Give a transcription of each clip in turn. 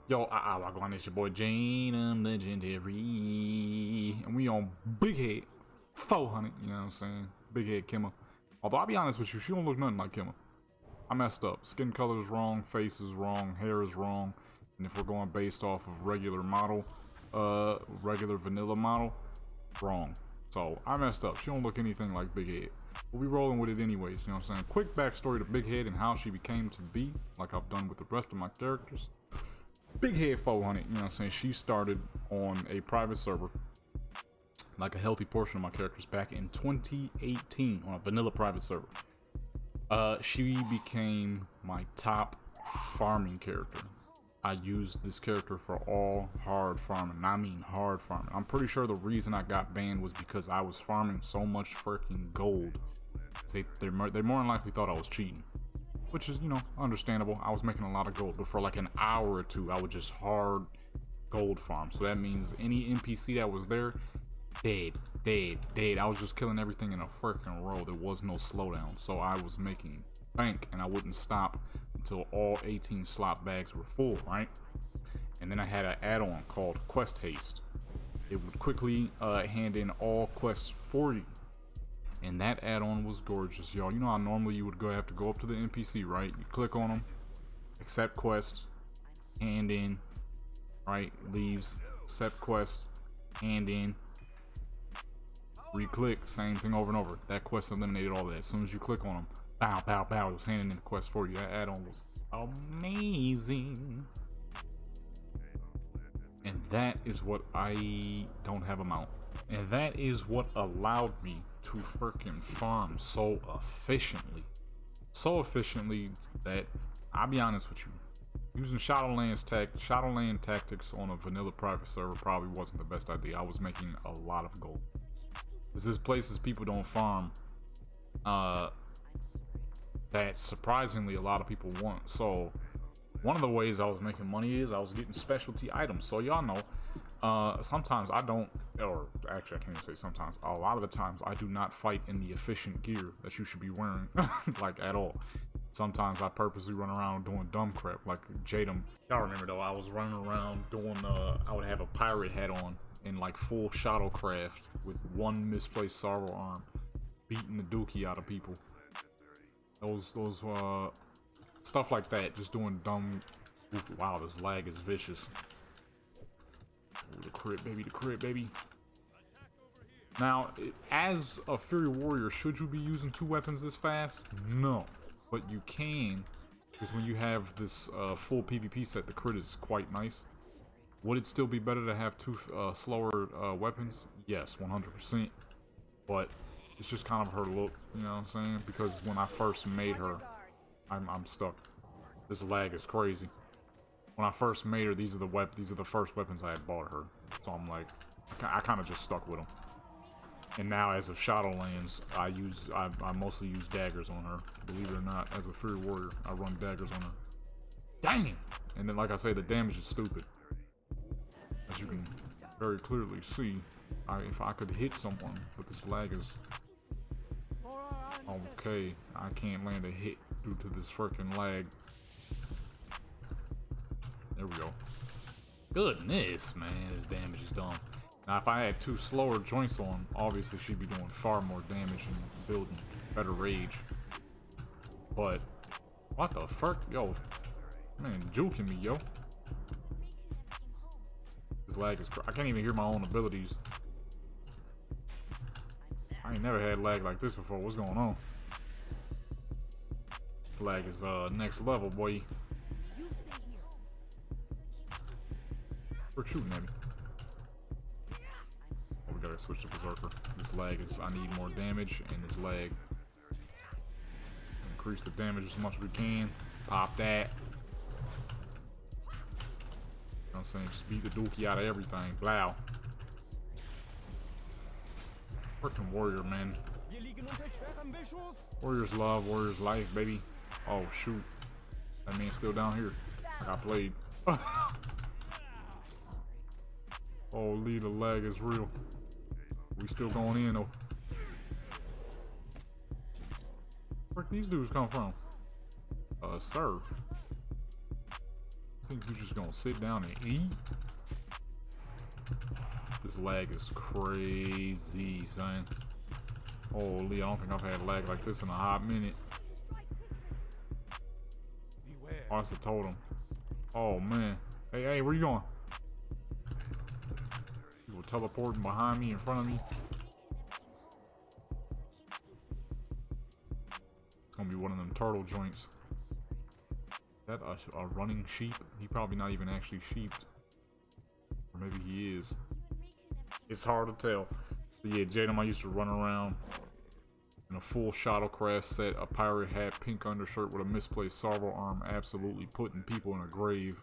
Yo, wagwan, it's your boy Jane, I'm legendary, and we on Big Head 400, you know what I'm saying? Big Head Kimmer. Although I'll be honest with you, she don't look nothing like Kimmer. I messed up. Skin color is wrong, face is wrong, hair is wrong, and if we're going based off of regular model, regular vanilla model, wrong. So I messed up. She don't look anything like Big Head. We'll be rolling with it anyways, you know what I'm saying? Quick backstory to Big Head and how she became to be, like I've done with the rest of my characters. Big Head 400, you know what I'm saying? She started on a private server, like a healthy portion of my characters, back in 2018 on a vanilla private server. She became my top farming character. I used this character for all hard farming. I mean hard farming. I'm pretty sure the reason I got banned was because I was farming so much freaking gold. They more than likely thought I was cheating. Which is, you know, understandable. I was making a lot of gold, but for like an hour or two, I would just hard gold farm. So that means any NPC that was there, dead. I was just killing everything in a freaking row. There was no slowdown. So I was making bank, and I wouldn't stop until all 18 slot bags were full, right? And then I had an add-on called Quest Haste. It would quickly hand in all quests for you. And that add-on was gorgeous, y'all. You know how normally you would have to go up to the NPC, right? You click on them, accept quest, hand in, right? Leaves, accept quest, hand in, re-click, same thing over and over. That quest eliminated all that. As soon as you click on them, bow, bow, bow, it was handing in the quest for you. That add-on was amazing. And that is what I don't have a mount. And that is what allowed me to freaking farm so efficiently. So efficiently that, I'll be honest with you, using Shadowland tactics on a vanilla private server probably wasn't the best idea. I was making a lot of gold. This is places people don't farm that surprisingly a lot of people want. So one of the ways I was making money is I was getting specialty items. So y'all know, sometimes I don't, or actually I can't even say sometimes, a lot of the times I do not fight in the efficient gear that you should be wearing, like at all. Sometimes I purposely run around doing dumb crap, like Jadam. Y'all remember though, I was running around doing, I would have a pirate hat on in like full Shadowcraft with one misplaced sorrow arm, beating the dookie out of people. Those stuff like that, just doing dumb, wow, this lag is vicious. Ooh, the crit, baby. Now, as a Fury Warrior, should you be using two weapons this fast? No. But you can, because when you have this full PvP set, the crit is quite nice. Would it still be better to have two slower weapons? Yes, 100%. But it's just kind of her look, you know what I'm saying? Because when I first made her, I'm stuck. This lag is crazy. When I first made her, these are the first weapons I had bought her. So I'm like, I kind of just stuck with them. And now, as of Shadowlands, I mostly use daggers on her. Believe it or not, as a Fury Warrior, I run daggers on her. Dang! And then, like I say, the damage is stupid. As you can very clearly see, if I could hit someone, but this lag is okay. I can't land a hit due to this freaking lag. There we go. Goodness, man, this damage is dumb. Now, if I had two slower joints on, obviously she'd be doing far more damage and building better rage. But, what the fuck? Yo, man, juking me, yo. This lag is I can't even hear my own abilities. I ain't never had lag like this before. What's going on? This lag is next level, boy. We're shooting at me. Oh, we gotta switch to Berserker. This lag is, I need more damage, and this lag. Increase the damage as much as we can. Pop that. You know what I'm saying? Just beat the dookie out of everything. Blow. Freaking warrior, man. Warriors love, warriors life, baby. Oh, shoot. That man's still down here. I got played. Holy, the lag is real. We still going in though. Where these dudes come from? Sir. I think you're just gonna sit down and eat? This lag is crazy, son. Holy, I don't think I've had lag like this in a hot minute. Oh, that's a totem. Oh, man. Hey, where you going? People teleporting behind me, in front of me. It's gonna be one of them turtle joints. Is that a running sheep? He probably not even actually sheeped. Or maybe he is. It's hard to tell. But yeah, Jadam, I used to run around in a full shuttlecraft set, a pirate hat, pink undershirt with a misplaced servo arm, absolutely putting people in a grave.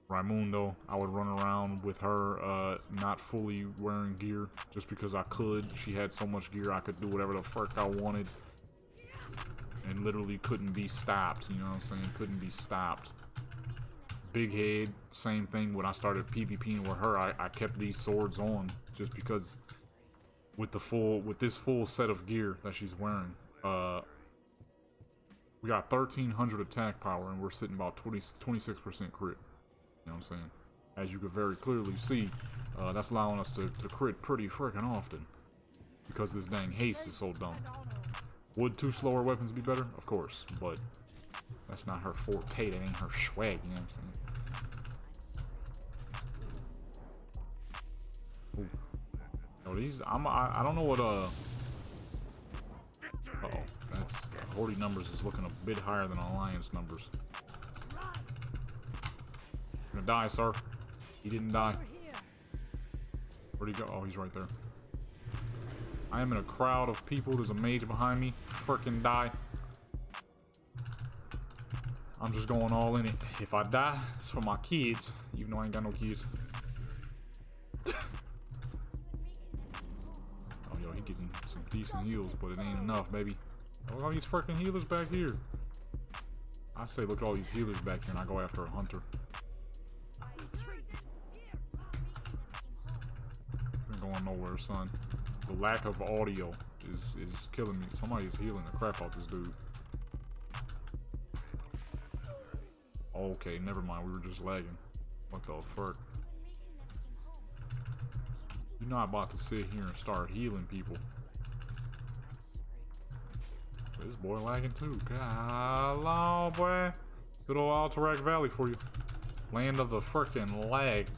Raimundo, I would run around with her, not fully wearing gear, just because I could. She had so much gear, I could do whatever the fuck I wanted. And literally couldn't be stopped, you know what I'm saying? Couldn't be stopped. Big Head, same thing. When I started PvPing with her, I kept these swords on just because with this full set of gear that she's wearing, we got 1300 attack power and we're sitting about 26% crit. You know what I'm saying? As you can very clearly see, that's allowing us to crit pretty freaking often because this dang haste is so dumb. Would 2 slower weapons be better? Of course, but that's not her forte. That ain't her swag. You know what I'm saying? Ooh. No, these I don't know what uh-oh, that's Horde numbers is looking a bit higher than Alliance numbers. You're gonna die, sir. He didn't die. Where'd he go? Oh, he's right there. I am in a crowd of people. There's a mage behind me. Frickin' die. I'm just going all in it. If I die, it's for my kids. Even though I ain't got no kids. Oh, yo, he getting some decent heals, but it ain't enough, baby. Look at all these freaking healers back here. I say look at all these healers back here and I go after a hunter. Ain't going nowhere, son. The lack of audio is killing me. Somebody's healing the crap out this dude. Okay, never mind. We were just lagging. What the fuck? You're not about to sit here and start healing people. This boy lagging too. Hello, boy. Good old Alterac Valley for you. Land of the frickin' lag.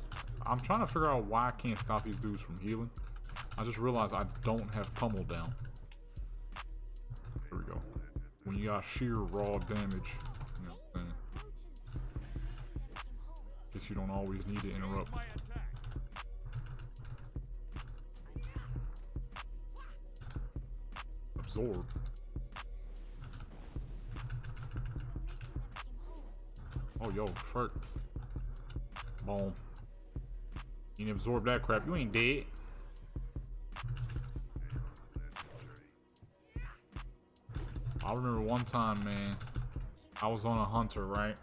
I'm trying to figure out why I can't stop these dudes from healing. I just realized I don't have pummel down. Here we go. When you got sheer raw damage, you know what I'm saying? Guess you don't always need to interrupt. Absorb. Oh, yo, fuck. Boom. You didn't absorb that crap. You ain't dead. I remember one time, man, I was on a hunter, right?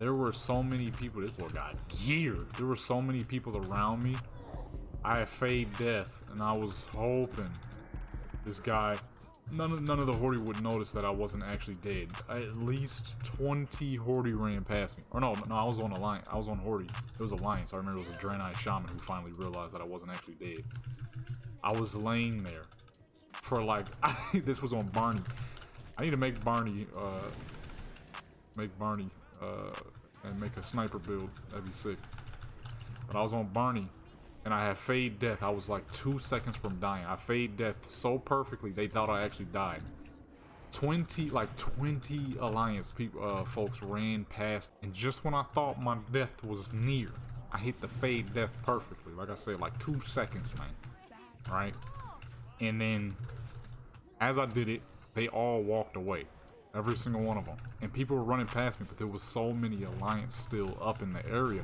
There were so many people. This boy got geared. There were so many people around me. I had fade death, and I was hoping this guy, none of the Horde would notice that I wasn't actually dead. At least 20 Horde ran past me. Or no, I was on Alliance. I was on Horde. It was Alliance. I remember it was a Draenei Shaman who finally realized that I wasn't actually dead. I was laying there for like, this was on Barney. I need to make Barney, and make a sniper build. That'd be sick. But I was on Barney, and I had fade death. I was like 2 seconds from dying. I fade death so perfectly, they thought I actually died. 20 Alliance people, folks ran past, and just when I thought my death was near, I hit the fade death perfectly. Like I said, like 2 seconds, man. Right? And then, as I did it, they all walked away. Every single one of them. And people were running past me, but there was so many Alliance still up in the area.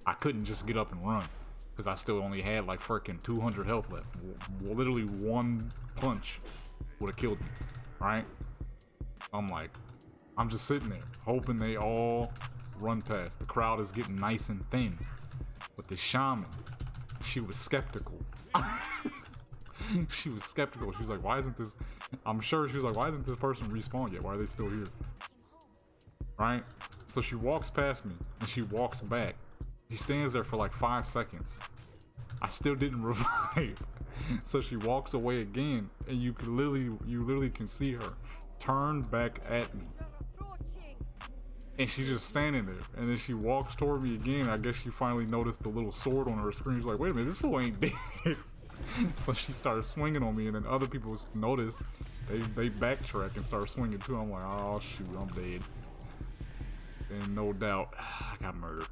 I couldn't just get up and run. Because I still only had like freaking 200 health left. Literally one punch would have killed me. Right? I'm like, I'm just sitting there, hoping they all run past. The crowd is getting nice and thin. But the shaman, she was skeptical. She was skeptical. She was like, why isn't this... I'm sure she was like, why isn't this person respawned yet? Why are they still here? Right? So she walks past me, and she walks back. She stands there for like 5 seconds. I still didn't revive. So she walks away again, and you literally can see her turn back at me. And she's just standing there, and then she walks toward me again. I guess she finally noticed the little sword on her screen. She's like, wait a minute, this fool ain't dead. So she started swinging on me, and then other people noticed. They backtrack and start swinging too. I'm like, oh shoot, I'm dead. And no doubt, I got murdered.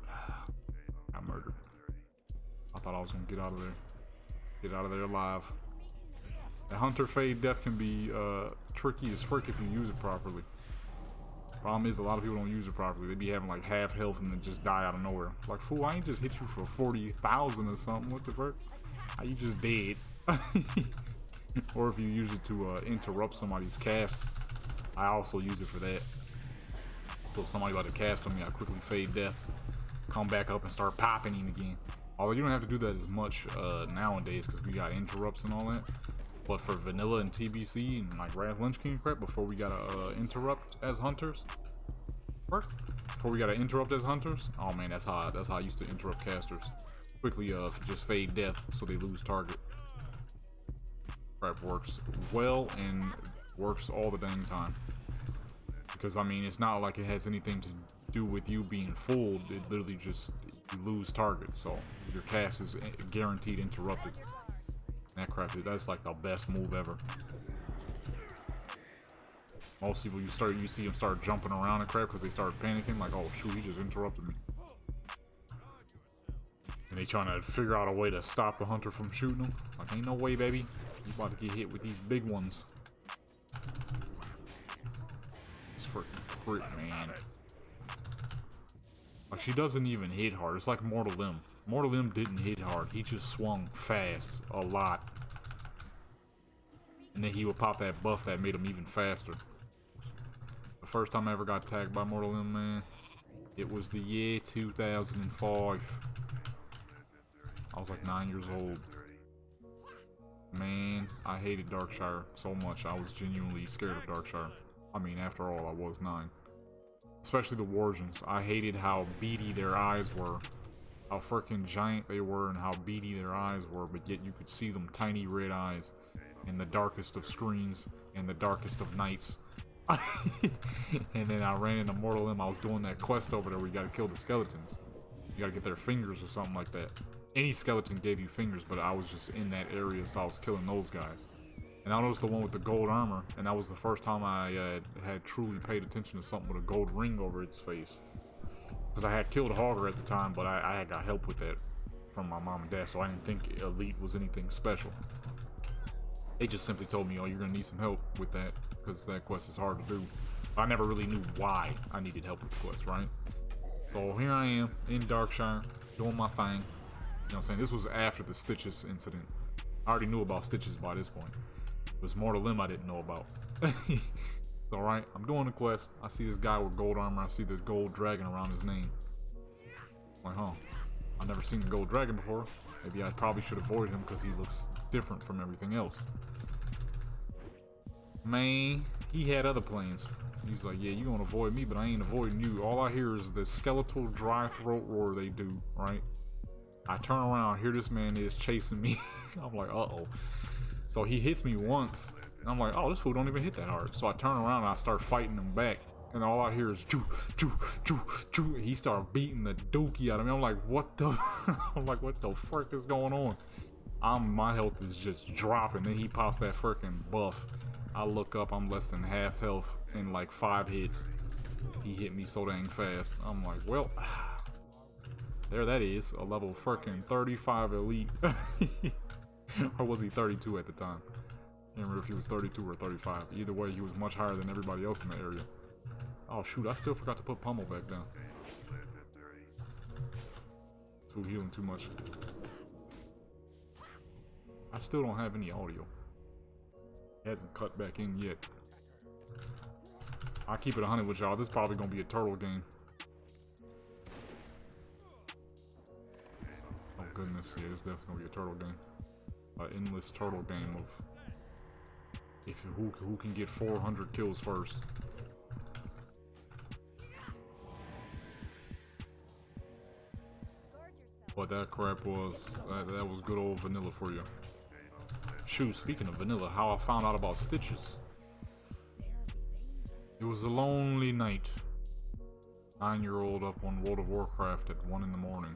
I thought I was gonna get out of there. Get out of there alive. The hunter fade death can be tricky as frick if you use it properly. Problem is, a lot of people don't use it properly. They be having like half health and then just die out of nowhere. Like, fool, I ain't just hit you for 40,000 or something. What the fuck? How you just dead? Or if you use it to interrupt somebody's cast, I also use it for that. So if somebody about to cast on me, I quickly fade death, come back up and start popping him again. Although you don't have to do that as much nowadays because we got interrupts and all that. But for vanilla and TBC and like Wrath Lynch King prep, before we gotta interrupt as hunters, oh man, that's how I used to interrupt casters. Quickly just fade death so they lose target. Prep works well and works all the dang time. Because I mean, it's not like it has anything to do with you being fooled. It literally just, you lose target, so your cast is guaranteed interrupted. That crap, that's like the best move ever. Most people, you see them start jumping around and crap because they start panicking, like, oh shoot, he just interrupted me. And they trying to figure out a way to stop the hunter from shooting them. Like, ain't no way, baby. You about to get hit with these big ones. It's freaking crit, man. Like, she doesn't even hit hard. It's like Mortal Limb. Mortal Limb didn't hit hard. He just swung fast a lot. And then he would pop that buff that made him even faster. The first time I ever got tagged by Mortal Limb, man, it was the year 2005. I was like 9 years old. Man, I hated Darkshire so much. I was genuinely scared of Darkshire. I mean, after all, I was 9. Especially the Wargens. I hated how beady their eyes were. How freaking giant they were and how beady their eyes were, but yet you could see them tiny red eyes in the darkest of screens and the darkest of nights. And then I ran into Mortal Limb. I was doing that quest over there where you gotta kill the skeletons. You gotta get their fingers or something like that. Any skeleton gave you fingers, but I was just in that area, so I was killing those guys. And I noticed the one with the gold armor, and that was the first time I had truly paid attention to something with a gold ring over its face. Because I had killed Hogger at the time, but I had got help with that from my mom and dad, so I didn't think Elite was anything special. They just simply told me, oh, you're gonna need some help with that, because that quest is hard to do. I never really knew why I needed help with the quest, right? So here I am in Darkshire, doing my thing. You know what I'm saying? This was after the Stitches incident. I already knew about Stitches by this point. It was Mortal Limb I didn't know about. It's alright, I'm doing the quest. I see this guy with gold armor. I see this gold dragon around his name. I'm like, huh. I've never seen the gold dragon before. Maybe I probably should avoid him because he looks different from everything else. Man, he had other plans. He's like, yeah, you gonna avoid me, but I ain't avoiding you. All I hear is the skeletal dry throat roar they do, right? I turn around, hear this man is chasing me. I'm like, uh-oh. So he hits me once, and I'm like, oh, this fool don't even hit that hard. So I turn around and I start fighting him back, and all I hear is choo, choo, choo, choo. He started beating the dookie out of me. I'm like, what the? I'm like, what the frick is going on? My health is just dropping. Then he pops that freaking buff. I look up, I'm less than half health in like 5 hits. He hit me so dang fast. I'm like, well, there that is, a level freaking 35 elite. Or was he 32 at the time? I can't remember if he was 32 or 35. Either way, he was much higher than everybody else in the area. Oh shoot, I still forgot to put Pummel back down. Too healing too much. I still don't have any audio. It hasn't cut back in yet. I'll keep it 100 with y'all. This is probably gonna be a turtle game. Oh goodness, yeah, it's definitely gonna be a turtle game. An endless turtle game of who can get 400 kills first. But that crap was that was good old vanilla for you. Shoot, speaking of vanilla, how I found out about stitches. It was a lonely night. 9-year-old up on World of Warcraft at 1 in the morning.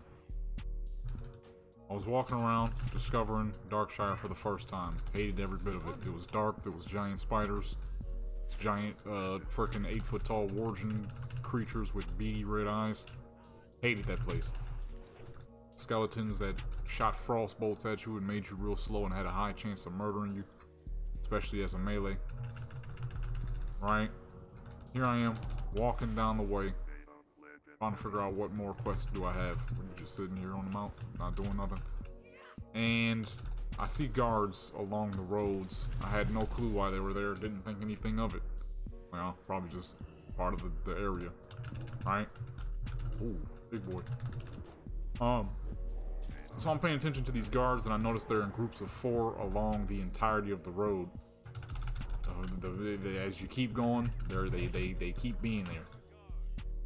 I was walking around, discovering Darkshire for the first time. Hated every bit of it. It was dark, there was giant spiders. Giant, freaking 8-foot tall wargen creatures with beady red eyes. Hated that place. Skeletons that shot frost bolts at you and made you real slow and had a high chance of murdering you. Especially as a melee. Right? Here I am, walking down the way. Trying to figure out what more quests do I have. We're just sitting here on the mountain, not doing nothing. And I see guards along the roads. I had no clue why they were there, didn't think anything of it. Well, probably just part of the area. Right? Ooh, big boy. So I'm paying attention to these guards, and I notice they're in groups of 4 along the entirety of the road. As you keep going, they keep being there.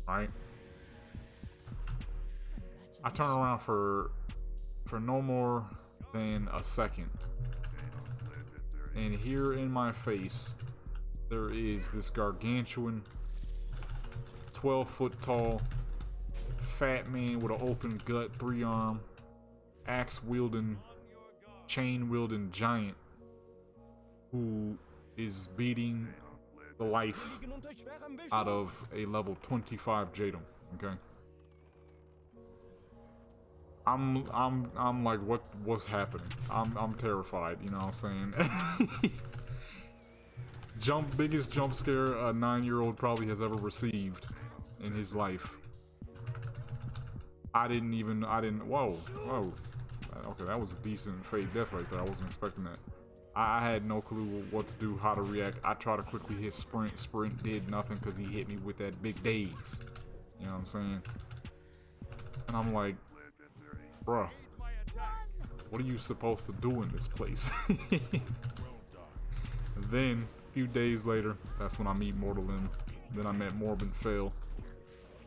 Right? I turn around for no more than a second, and here in my face there is this gargantuan 12-foot tall fat man with an open gut, 3-arm, axe wielding, chain wielding giant who is beating the life out of a level 25 Jadam. Okay, I'm like, what's happening? I'm terrified, you know what I'm saying? Biggest jump scare a 9-year-old probably has ever received in his life. Whoa. Okay, that was a decent fake death right there. I wasn't expecting that. I had no clue what to do, how to react. I tried to quickly hit sprint. Sprint did nothing because he hit me with that big daze. You know what I'm saying? And I'm like, bruh, what are you supposed to do in this place? And then, a few days later, that's when I meet Mortal M. Then I met Morbid Fail.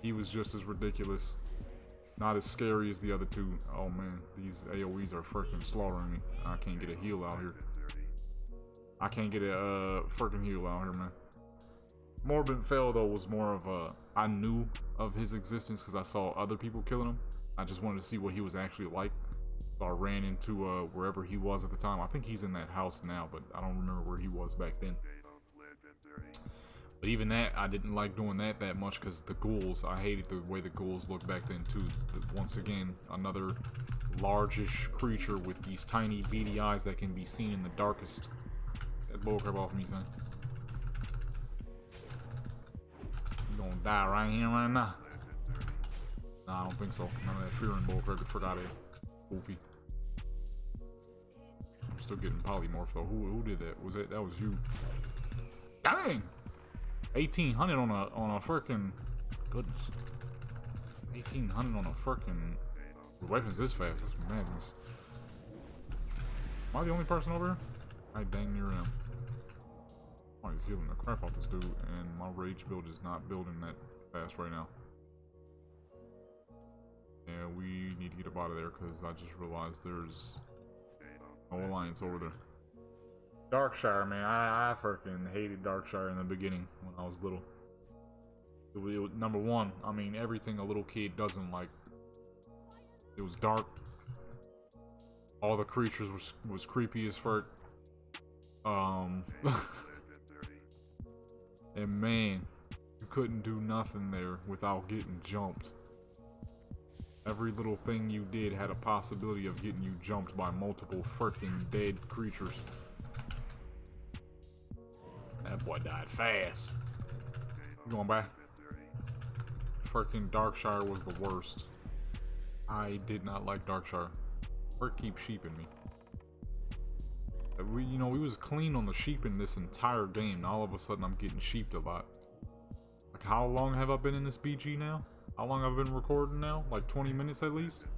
He was just as ridiculous. Not as scary as the other two. Oh man, these AoEs are freaking slaughtering me. I can't get a heal out here. I can't get a freaking heal out here, man. Morbid Fail though was more of a, I knew of his existence because I saw other people killing him. I just wanted to see what he was actually like. So I ran into wherever he was at the time. I think he's in that house now, but I don't remember where he was back then. But even that, I didn't like doing that much because the ghouls, I hated the way the ghouls looked back then too. Once again, another largish creature with these tiny beady eyes that can be seen in the darkest. That bullcrap off me, son. You gonna die right here, right now. Nah, I don't think so. None of that fear and bullcrap. Get forgot it. Goofy. I'm still getting polymorph though. Who did that? Was that was you? Dang! 1800 on a freaking goodness. 1800 on a freaking weapons this fast. That's madness. Am I the only person over here? I dang near him. Oh, he's healing the crap out this dude, and my rage build is not building that fast right now. Yeah, we need to get up out of there because I just realized there's no alliance over there. Darkshire, man, I freaking hated Darkshire in the beginning when I was little. Number one, I mean, everything a little kid doesn't like. It was dark. All the creatures was creepy as fuck. And man, you couldn't do nothing there without getting jumped. Every little thing you did had a possibility of getting you jumped by multiple freaking dead creatures. That boy died fast. You going back? Freaking Darkshire was the worst. I did not like Darkshire. Frick keep sheeping me. We was clean on the sheep in this entire game. Now all of a sudden I'm getting sheeped a lot. Like, how long have I been in this BG now? How long have I been recording now? Like 20 minutes at least?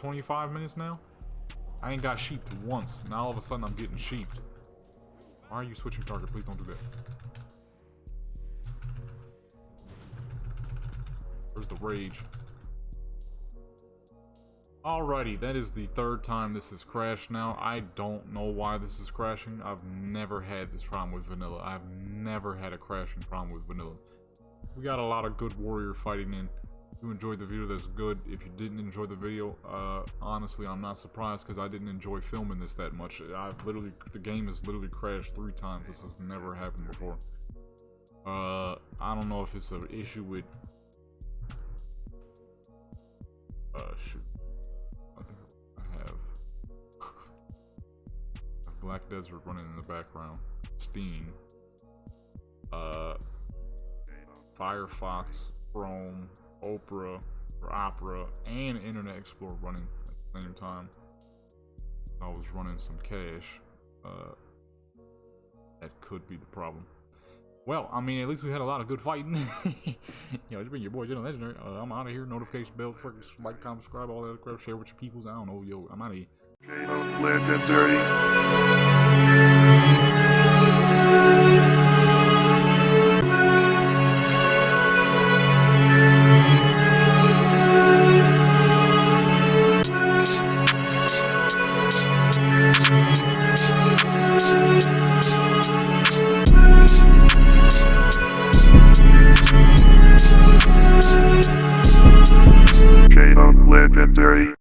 25 minutes now. I ain't got sheeped once. Now all of a sudden I'm getting sheeped. Why are you switching target? Please don't do that. Where's the rage? Alrighty, that is the third time this has crashed now. I don't know why this is crashing. I've never had this problem with vanilla. I've never had a crashing problem with vanilla. We got a lot of good warrior fighting in. If you enjoyed the video, that's good. If you didn't enjoy the video, honestly, I'm not surprised because I didn't enjoy filming this that much. The game has literally crashed 3 times. This has never happened before. I don't know if it's an issue with, shoot. I have Black Desert running in the background. Steam. Firefox, Chrome, Opera, and Internet Explorer running at the same time. I was running some cache. That could be the problem. Well, I mean, at least we had a lot of good fighting. Yo, it's been your boy, Legendary. I'm out of here. Notification bell, freaking like, comment, subscribe, all that other crap. Share with your peoples. I don't know, yo, I'm out of here. Legendary. Legendary.